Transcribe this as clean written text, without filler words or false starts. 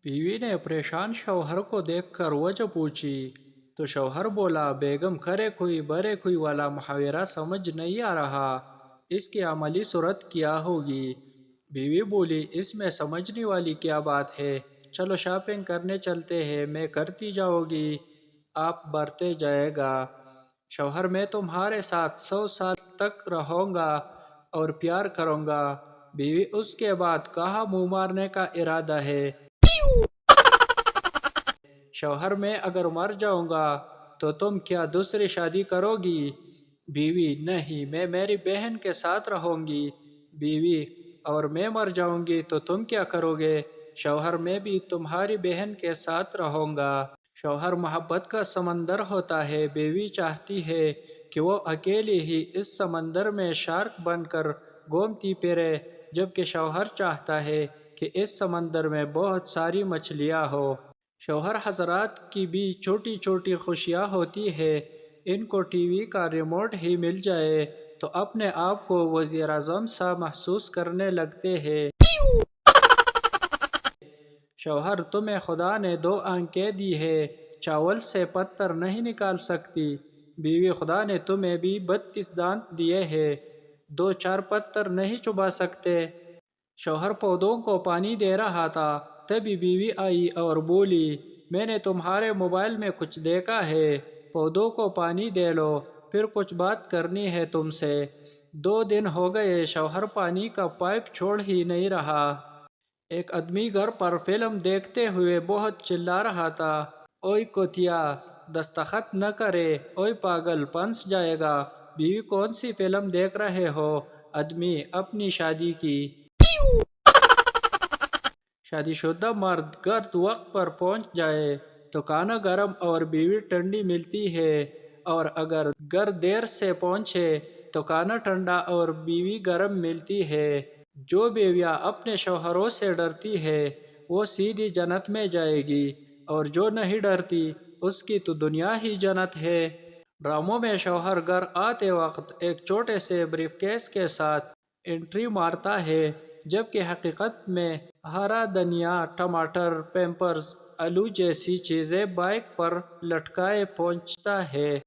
بیوی نے پریشان شوہر کو دیکھ کر وجہ پوچھی تو شوہر بولا، بیگم کرے کوئی برے کوئی والا محاورہ سمجھ نہیں آ رہا، اس کی عملی صورت کیا ہوگی؟ بیوی بولی، اس میں سمجھنے والی کیا بات ہے، چلو شاپنگ کرنے چلتے ہیں، میں کرتی جاؤں گی، آپ برتے جائے گا۔ شوہر، میں تمہارے ساتھ 100 سال تک رہوں گا اور پیار کروں گا۔ بیوی، اس کے بعد کہاں منہ مارنے کا ارادہ ہے؟ شوہر، میں اگر مر جاؤں گا تو تم کیا دوسری شادی کرو گی؟ بیوی، نہیں، میں میری بہن کے ساتھ رہوں گی۔ بیوی، اور میں مر جاؤں گی تو تم کیا کرو گے؟ شوہر، میں بھی تمہاری بہن کے ساتھ رہوں گا۔ شوہر محبت کا سمندر ہوتا ہے، بیوی چاہتی ہے کہ وہ اکیلی ہی اس سمندر میں شارک بن کر گھومتی پھرے، جبکہ شوہر چاہتا ہے کہ اس سمندر میں بہت ساری مچھلیاں ہو۔ شوہر حضرات کی بھی چھوٹی چھوٹی خوشیاں ہوتی ہے، ان کو ٹی وی کا ریموٹ ہی مل جائے تو اپنے آپ کو وزیر اعظم سا محسوس کرنے لگتے ہیں۔ شوہر، تمہیں خدا نے 2 آنکھیں دی ہے، چاول سے پتھر نہیں نکال سکتی۔ بیوی، خدا نے تمہیں بھی 32 دانت دیے ہیں، 2-4 پتھر نہیں چبا سکتے۔ شوہر پودوں کو پانی دے رہا تھا، تبھی بیوی آئی اور بولی، میں نے تمہارے موبائل میں کچھ دیکھا ہے، پودوں کو پانی دے لو، پھر کچھ بات کرنی ہے تم سے۔ 2 دن ہو گئے، شوہر پانی کا پائپ چھوڑ ہی نہیں رہا۔ ایک آدمی گھر پر فلم دیکھتے ہوئے بہت چلا رہا تھا، اوئے کتیا، دستخط نہ کرے، اوئے پاگل، پھنس جائے گا۔ بیوی، کون سی فلم دیکھ رہے ہو؟ آدمی، اپنی شادی کی۔ شادی شدہ مرد گرد وقت پر پہنچ جائے تو کھانا گرم اور بیوی ٹھنڈی ملتی ہے، اور اگر گرد دیر سے پہنچے تو کھانا ٹھنڈا اور بیوی گرم ملتی ہے۔ جو بیویاں اپنے شوہروں سے ڈرتی ہے وہ سیدھی جنت میں جائے گی، اور جو نہیں ڈرتی اس کی تو دنیا ہی جنت ہے۔ ڈراموں میں شوہر گھر آتے وقت ایک چھوٹے سے بریف کیس کے ساتھ انٹری مارتا ہے، جبکہ حقیقت میں ہرا دھنیا، ٹماٹر، پیمپرز، آلو جیسی چیزیں بائک پر لٹکائے پہنچتا ہے۔